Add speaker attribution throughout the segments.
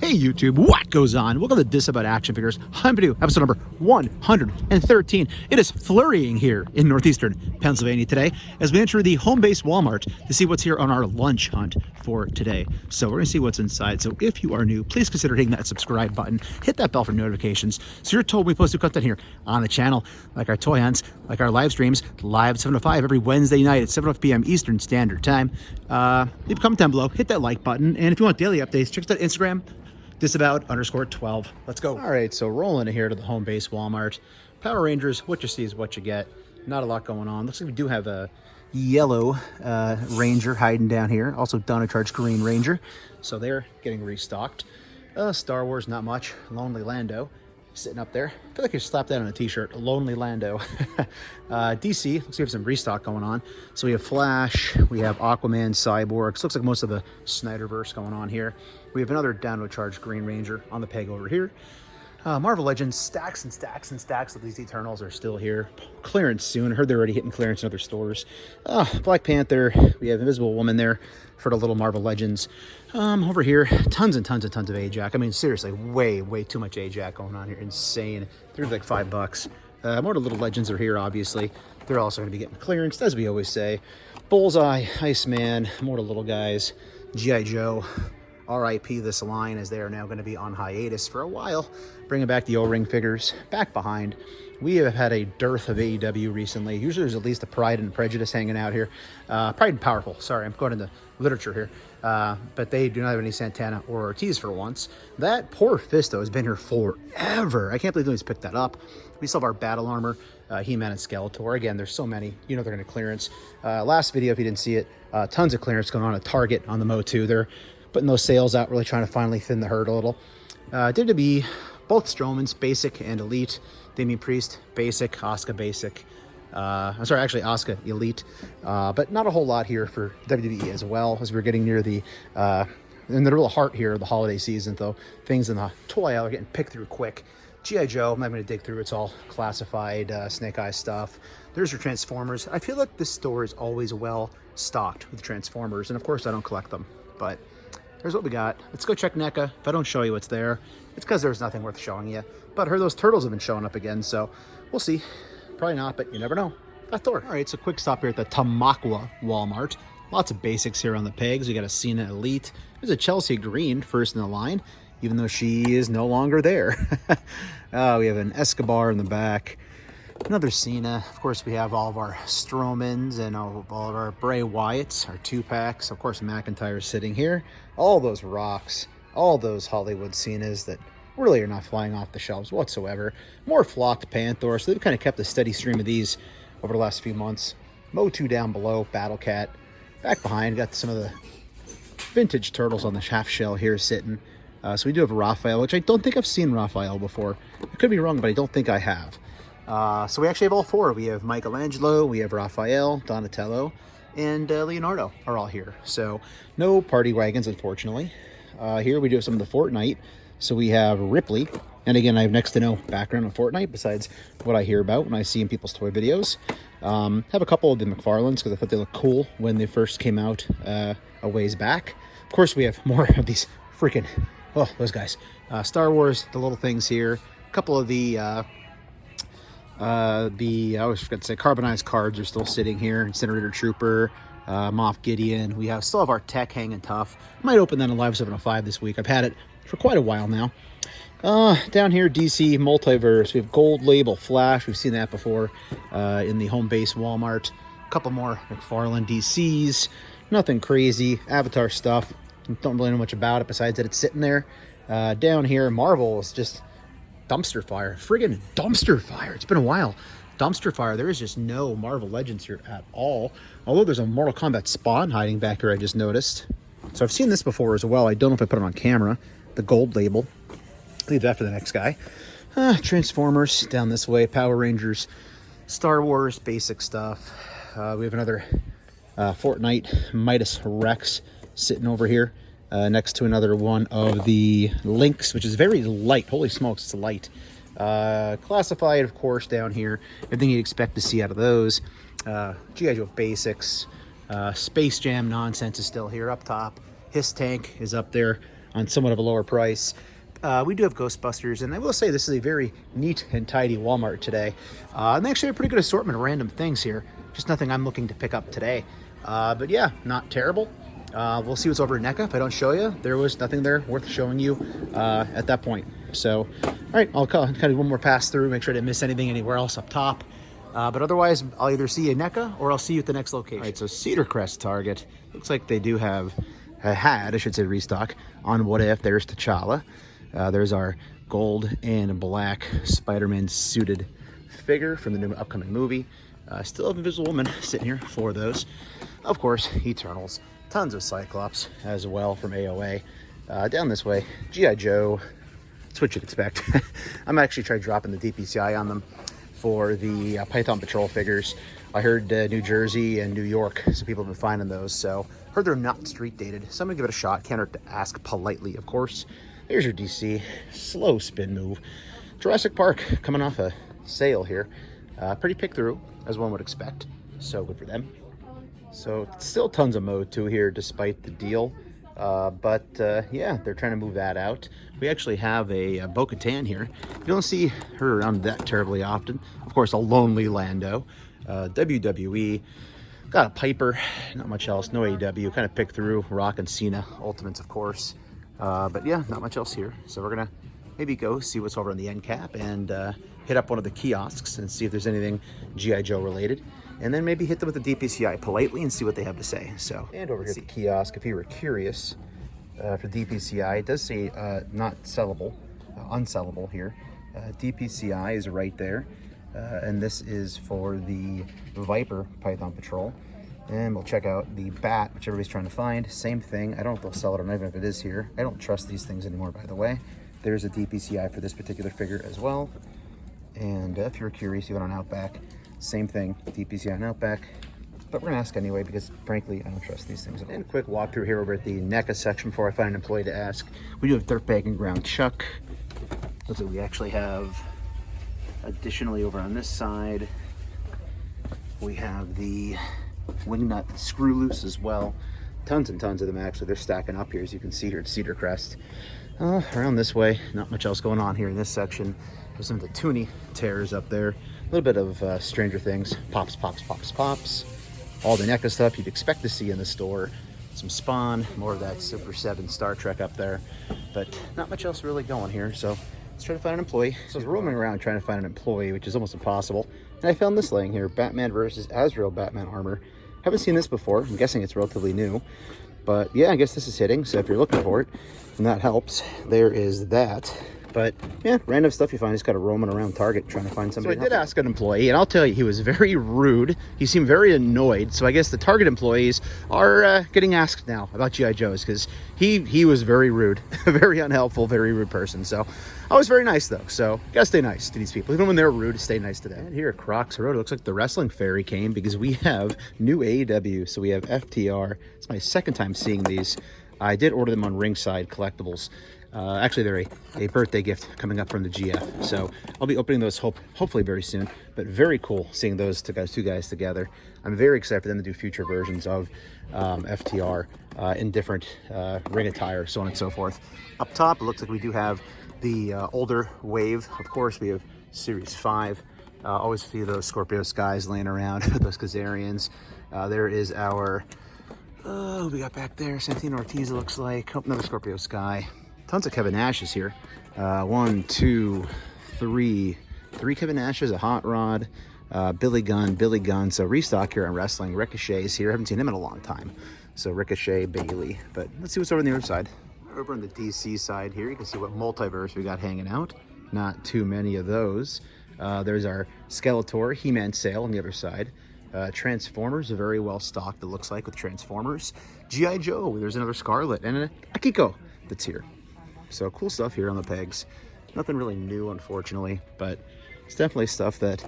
Speaker 1: Hey YouTube, what goes on? Welcome to Disavowed Action Figures. I'm Purdue, episode number 113. It is flurrying here in northeastern Pennsylvania today as we enter the home base Walmart to see what's here on our lunch hunt for today. So we're gonna see what's inside. So if you are new, please consider hitting that subscribe button, hit that bell for notifications so you're told we post new content here on the channel, like our toy hunts, like our live streams, live 7 to 5 every Wednesday night at 7 p.m. Eastern Standard Time. Leave a comment down below, hit that like button, and if you want daily updates, check out Instagram, Disavowed_12. Let's go. All right, so rolling here to the home base Walmart. Power Rangers, what you see is what you get. Not a lot going on. Looks like we do have a yellow Ranger hiding down here. Also Donna Charge Green Ranger. So they're getting restocked. Star Wars, not much. Lonely Lando sitting up there. I feel like you slapped that on a t-shirt. Lonely Lando. DC, looks like we have some restock going on. So we have Flash, we have Aquaman, Cyborgs. Looks like most of the Snyderverse going on here. We have another Dino Charge Green Ranger on the peg over here. Marvel Legends, stacks and stacks and stacks of these Eternals are still here. Clearance soon. I heard they're already hitting clearance in other stores. Black Panther, we have Invisible Woman there for the little Marvel Legends. Over here, tons and tons and tons of Ajax. I mean, seriously, way too much Ajax going on here. Insane. They're like $5. More of the little Legends are here, obviously. They're also going to be getting clearance, as we always say. Bullseye, Iceman, more of the little guys. G.I. Joe. RIP this line, as they are now going to be on hiatus for a while. Bringing back the O-ring figures back behind. We have had a dearth of AEW recently. Usually there's at least a Pride and Prejudice hanging out here. Pride and Powerful, sorry, I'm going into literature here. But they do not have any Santana or Ortiz for once. That poor Fisto has been here forever. I can't believe nobody's picked that up. We still have our battle armor, He-Man and Skeletor. Again, there's so many. You know they're going to clearance. Last video, if you didn't see it, tons of clearance going on at Target on the MOTU. They're putting those sales out, really trying to finally thin the herd a little. WWE, both Strowman's basic and elite. Damian Priest, basic. Asuka, basic. I'm sorry, actually Asuka, elite. But not a whole lot here for WWE as well, as we're getting near the in the real heart here of the holiday season, though. Things in the toy aisle are getting picked through quick. G.I. Joe, I'm not going to dig through. It's all classified Snake Eye stuff. There's your Transformers. I feel like this store is always well stocked with Transformers, and of course I don't collect them, but here's what we got. Let's go check NECA. If I don't show you what's there, it's because there's nothing worth showing you. But I heard those turtles have been showing up again, so we'll see. Probably not, but you never know. That door. All right, so quick stop here at the Tamaqua Walmart. Lots of basics here on the pegs. We got a Cena Elite. There's a Chelsea Green first in the line, even though she is no longer there. We have an Escobar in the back. Another Cena. Of course, we have all of our Strowmans and all of our Bray Wyatts, our 2-packs. Of course, McIntyre's sitting here. All those Rocks, all those Hollywood Cenas that really are not flying off the shelves whatsoever. More flocked Panther, so they've kind of kept a steady stream of these over the last few months. MOTU down below, Battle Cat. Back behind, got some of the vintage turtles on the half shell here sitting. So we do have a Raphael, which I don't think I've seen Raphael before. I could be wrong, but I don't think I have. So we actually have all four. We have Michelangelo, we have Raphael, Donatello, and Leonardo are all here. So no party wagons, unfortunately. Here we do have some of the Fortnite. So we have Ripley. And again, I have next to no background on Fortnite besides what I hear about when I see in people's toy videos. Have a couple of the McFarlanes because I thought they looked cool when they first came out a ways back. Of course, we have more of these freaking, oh, those guys. Star Wars, the little things here. A couple of the I always forgot to say, carbonized cards are still sitting here. Incinerator Trooper, Moff Gideon. We still have our tech hanging tough. Might open that in Live 705 this week. I've had it for quite a while now. Down here, DC Multiverse. We have Gold Label Flash. We've seen that before in the home base Walmart. A couple more McFarlane DCs. Nothing crazy. Avatar stuff. Don't really know much about it besides that it's sitting there. Down here, Marvel is just dumpster fire. Friggin' dumpster fire. It's been a while. Dumpster fire. There is just no Marvel Legends here at all. Although there's a Mortal Kombat Spawn hiding back here, I just noticed. So I've seen this before as well. I don't know if I put it on camera. The Gold Label. Leave that for the next guy. Transformers down this way. Power Rangers. Star Wars. Basic stuff. We have another Fortnite Midas Rex sitting over here. Next to another one of the Lynx, which is very light. Holy smokes, it's light. Classified, of course, down here. Everything you'd expect to see out of those. G.I. Joe basics. Space Jam nonsense is still here up top. His tank is up there. on somewhat of a lower price. We do have Ghostbusters, and I will say this is a very neat and tidy Walmart today. And they actually have a pretty good assortment of random things here. Just nothing I'm looking to pick up today. But yeah, not terrible. We'll see what's over in NECA. If I don't show you, there was nothing there worth showing you at that point. So, all right, I'll kind of one more pass through, make sure I didn't miss anything anywhere else up top. But otherwise, I'll either see you at NECA or I'll see you at the next location. All right, so Cedar Crest Target. Looks like they do have, I should say, restock on What If. There's T'Challa. There's our gold and black Spider-Man suited figure from the new upcoming movie. Still have Invisible Woman sitting here for those. Of course, Eternals. Tons of Cyclops as well from AOA. Down this way, G.I. Joe. That's what you'd expect. I'm actually trying dropping the DPCI on them for the Python Patrol figures. I heard New Jersey and New York, so people have been finding those. So heard they're not street dated. So I'm gonna give it a shot. Can't hurt to ask politely, of course. Here's your DC. Slow spin move. Jurassic Park coming off a sale here. Pretty pick through, as one would expect. So good for them. So still tons of MOTU here despite the deal. But yeah, they're trying to move that out. We actually have a Bo-Katan here. You don't see her around that terribly often. Of course, a lonely Lando. WWE. Got a Piper. Not much else. No AEW. Kind of pick through. Rock and Cena. Ultimates, of course. But yeah, not much else here. So we're going to maybe go see what's over on the end cap and hit up one of the kiosks and see if there's anything G.I. Joe related. And then maybe hit them with the DPCI politely and see what they have to say. So, and over here at the kiosk, if you were curious, for DPCI, it does say not sellable, unsellable here. DPCI is right there. And this is for the Viper Python Patrol. And we'll check out the Bat, which everybody's trying to find. Same thing. I don't know if they'll sell it or not, even if it is here. I don't trust these things anymore, by the way. There's a DPCI for this particular figure as well. And if you're curious, you went on Outback. Same thing, DPCI on Outback. But we're gonna ask anyway because frankly, I don't trust these things at all. And a quick walkthrough here over at the NECA section before I find an employee to ask. We do have Dirtbag and Ground Chuck. Looks like we actually have, additionally over on this side, we have the Wingnut Screw Loose as well. Tons and tons of them actually. They're stacking up here as you can see here at Cedar Crest. Around this way, not much else going on here in this section. There's some of the Toonie tears up there. A little bit of Stranger Things. Pops, pops, pops, pops. All the NECA stuff you'd expect to see in the store. Some Spawn, more of that Super 7 Star Trek up there. But not much else really going here, so let's try to find an employee. So I was roaming around trying to find an employee, which is almost impossible. And I found this laying here, Batman versus Azrael Batman armor. Haven't seen this before. I'm guessing it's relatively new. But yeah, I guess this is hitting, so if you're looking for it, and that helps, there is that. But yeah, random stuff you find. Just got to roaming around Target trying to find somebody. So I did ask an employee, and I'll tell you, he was very rude. He seemed very annoyed. So I guess the Target employees are getting asked now about G.I. Joes because he was very rude, very unhelpful, very rude person. So I was very nice though. So gotta stay nice to these people, even when they're rude. Stay nice to them. And here at Crocs Road, it looks like the Wrestling Fairy came because we have new AEW. So we have FTR. It's my second time seeing these. I did order them on Ringside Collectibles. Actually, they're a birthday gift coming up from the GF. So I'll be opening those hopefully very soon. But very cool seeing those two guys together. I'm very excited for them to do future versions of FTR in different ring attire, so on and so forth. Up top, it looks like we do have the older wave. Of course, we have Series 5. Always see those Scorpio Skies laying around, those Kazarians. There is our, who we got back there? Santino Ortiz, it looks like. Oh, another Scorpio Sky. Tons of Kevin Nashes here. 1, 2, 3. 3 Kevin Nashes, a Hot Rod, Billy Gunn. So restock here on wrestling. Ricochet's here. I haven't seen him in a long time. So Ricochet, Bailey. But let's see what's over on the other side. Over on the DC side here, you can see what multiverse we got hanging out. Not too many of those. There's our Skeletor He-Man sale on the other side. Transformers are very well stocked, it looks like, with Transformers. G.I. Joe, there's another Scarlet, and an Akiko that's here. So cool stuff here on the pegs. Nothing really new, unfortunately, but it's definitely stuff that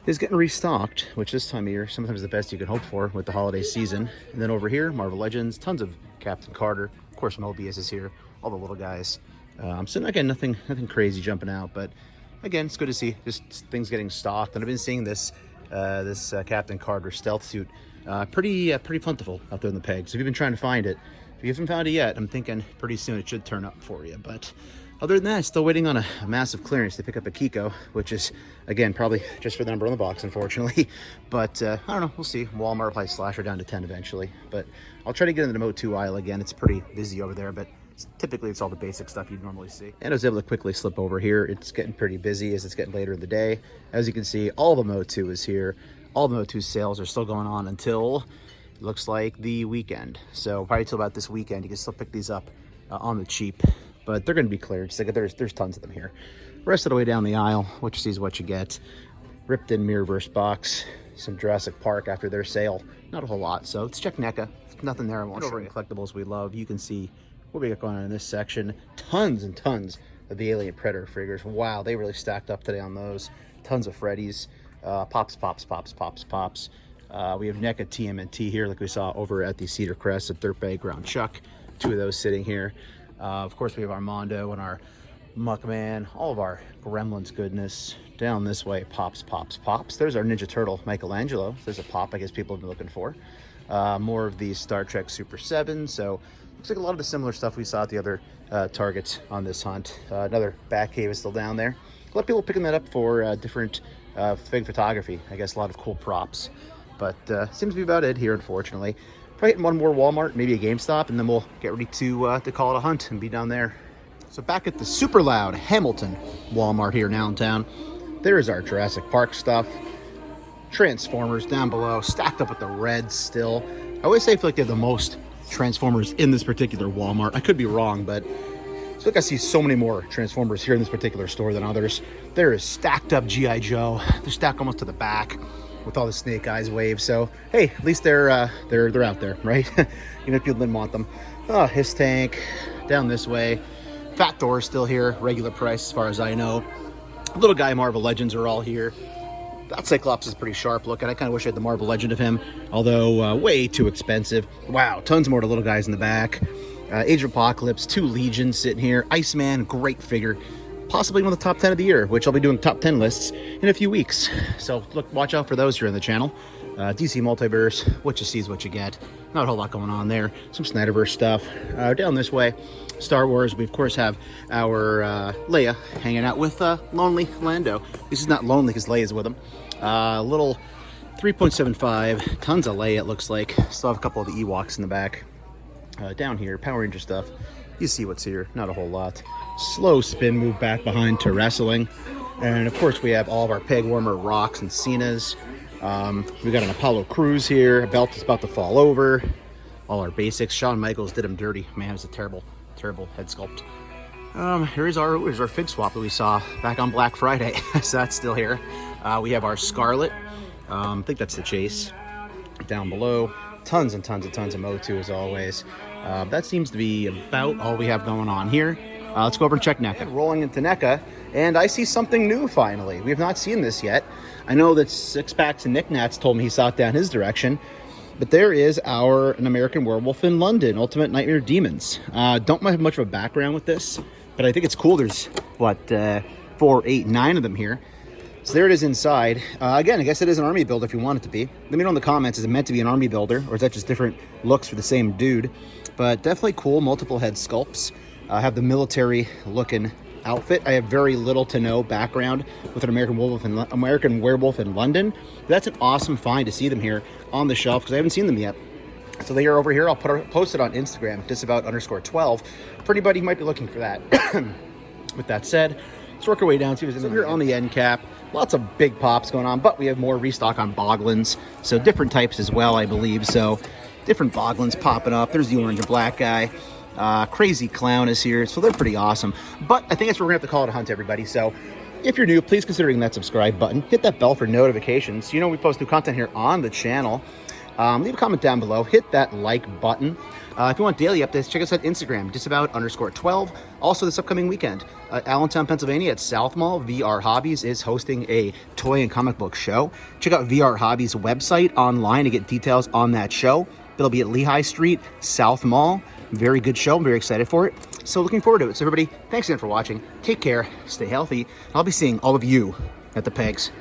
Speaker 1: is getting restocked, which this time of year, sometimes the best you can hope for with the holiday season. And then over here, Marvel Legends, tons of Captain Carter. Of course, Mobius is here, all the little guys. So again, nothing crazy jumping out, but again, it's good to see just things getting stocked. And I've been seeing this Captain Carter stealth suit pretty plentiful out there in the pegs. If you've been trying to find it, If you haven't found it yet, I'm thinking pretty soon it should turn up for you. But other than that, still waiting on a massive clearance to pick up a Kiko, which is, again, probably just for the number on the box, unfortunately. But I don't know, we'll see. Walmart probably slash her down to 10 eventually. But I'll try to get into the MOTU aisle again. It's pretty busy over there, but typically it's all the basic stuff you'd normally see. And I was able to quickly slip over here. It's getting pretty busy as it's getting later in the day. As you can see, all the MOTU is here. All the MOTU sales are still going on until, looks like, the weekend. So probably till about this weekend, you can still pick these up on the cheap. But they're going to be cleared. So there's tons of them here. Rest of the way down the aisle, what you see is what you get. Ripped in Mirrorverse box, some Jurassic Park after their sale. Not a whole lot, so let's check NECA. Nothing there. I won't show you. Collectibles we love. You can see what we got going on in this section. Tons and tons of the Alien Predator figures. Wow, they really stacked up today on those. Tons of Freddy's. Pops. We have NECA TMNT here, like we saw over at the Cedar Crest, a Dirtbag Ground Chuck. Two of those sitting here. Of course, we have Armando and our Muckman, all of our Gremlins goodness. Down this way, Pops. There's our Ninja Turtle Michelangelo. There's a pop I guess people have been looking for. More of the Star Trek Super 7. So looks like a lot of the similar stuff we saw at the other targets on this hunt. Another Batcave is still down there. A lot of people picking that up for different fig photography. I guess a lot of cool props. But seems to be about it here, unfortunately. Probably hitting one more Walmart, maybe a GameStop, and then we'll get ready to call it a hunt and be down there. So back at the super loud Hamilton Walmart here in Allentown, there is our Jurassic Park stuff. Transformers down below, stacked up with the Reds still. I always say I feel like they have the most Transformers in this particular Walmart. I could be wrong, but I feel like I see so many more Transformers here in this particular store than others. There is stacked up G.I. Joe. They're stacked almost to the back with all the Snake Eyes waves. So hey, at least they're out there, right? Even if people didn't want them. Oh, his tank down this way. Fat Thor is still here, regular price as far as I know. Little guy Marvel Legends are all here. That Cyclops is pretty sharp looking. I kind of wish I had the Marvel Legend of him, although way too expensive. Wow, tons more to little guys in the back. Age of Apocalypse, 2 Legions sitting here. Iceman, great figure. Possibly one of the top 10 of the year, which I'll be doing top 10 lists in a few weeks. So look, watch out for those here on the channel. DC Multiverse, what you see is what you get. Not a whole lot going on there. Some Snyderverse stuff. Down this way, Star Wars. We of course have our Leia hanging out with Lonely Lando. This is not lonely because Leia's with him. Little 3.75, tons of Leia it looks like. Still have a couple of the Ewoks in the back. Down here, Power Ranger stuff. You see what's here, not a whole lot. Slow spin move back behind to wrestling. And of course we have all of our peg warmer Rocks and Cenas. We got an Apollo Crews here. A belt is about to fall over. All our basics. Shawn Michaels did him dirty. Man, it's a terrible head sculpt. Here's our fig swap that we saw back on Black Friday. So that's still here. We have our Scarlet. I think that's the Chase. Down below, tons and tons of MOTU as always. That seems to be about all we have going on here. Let's go over and check NECA. Rolling into NECA, and I see something new finally. We have not seen this yet. I know that Six Packs and Knickknacks told me he saw it down his direction, but there is An American Werewolf in London, Ultimate Nightmare Demons. Don't have much of a background with this, but I think it's cool. There's, 4, 8, 9 of them here. So there it is inside. Again, I guess it is an army builder if you want it to be. Let me know in the comments, is it meant to be an army builder, or is that just different looks for the same dude? But definitely cool, multiple head sculpts. Have the military looking outfit. I have very little to no background with an American Werewolf in London. That's an awesome find to see them here on the shelf because I haven't seen them yet. So they are over here. I'll post it on Instagram, Disavowed_12, for anybody who might be looking for that. With that said, let's work our way down to here on the end cap. Lots of big pops going on, but we have more restock on Boglins. So different types as well, I believe. So different Boglins popping up. There's the orange and black guy. Crazy Clown is here, so they're pretty awesome. But I think that's where we're gonna have to call it a hunt, everybody. So if you're new, please consider hitting that subscribe button. Hit that bell for notifications. You know we post new content here on the channel. Leave a comment down below. Hit that like button. If you want daily updates, check us out Instagram, Disavowed_12. Also this upcoming weekend, Allentown, Pennsylvania at South Mall, VR Hobbies is hosting a toy and comic book show. Check out VR Hobbies website online to get details on that show. It'll be at Lehigh Street, South Mall. Very good show. I'm very excited for it. So looking forward to it. So everybody, thanks again for watching. Take care. Stay healthy. I'll be seeing all of you at the pegs.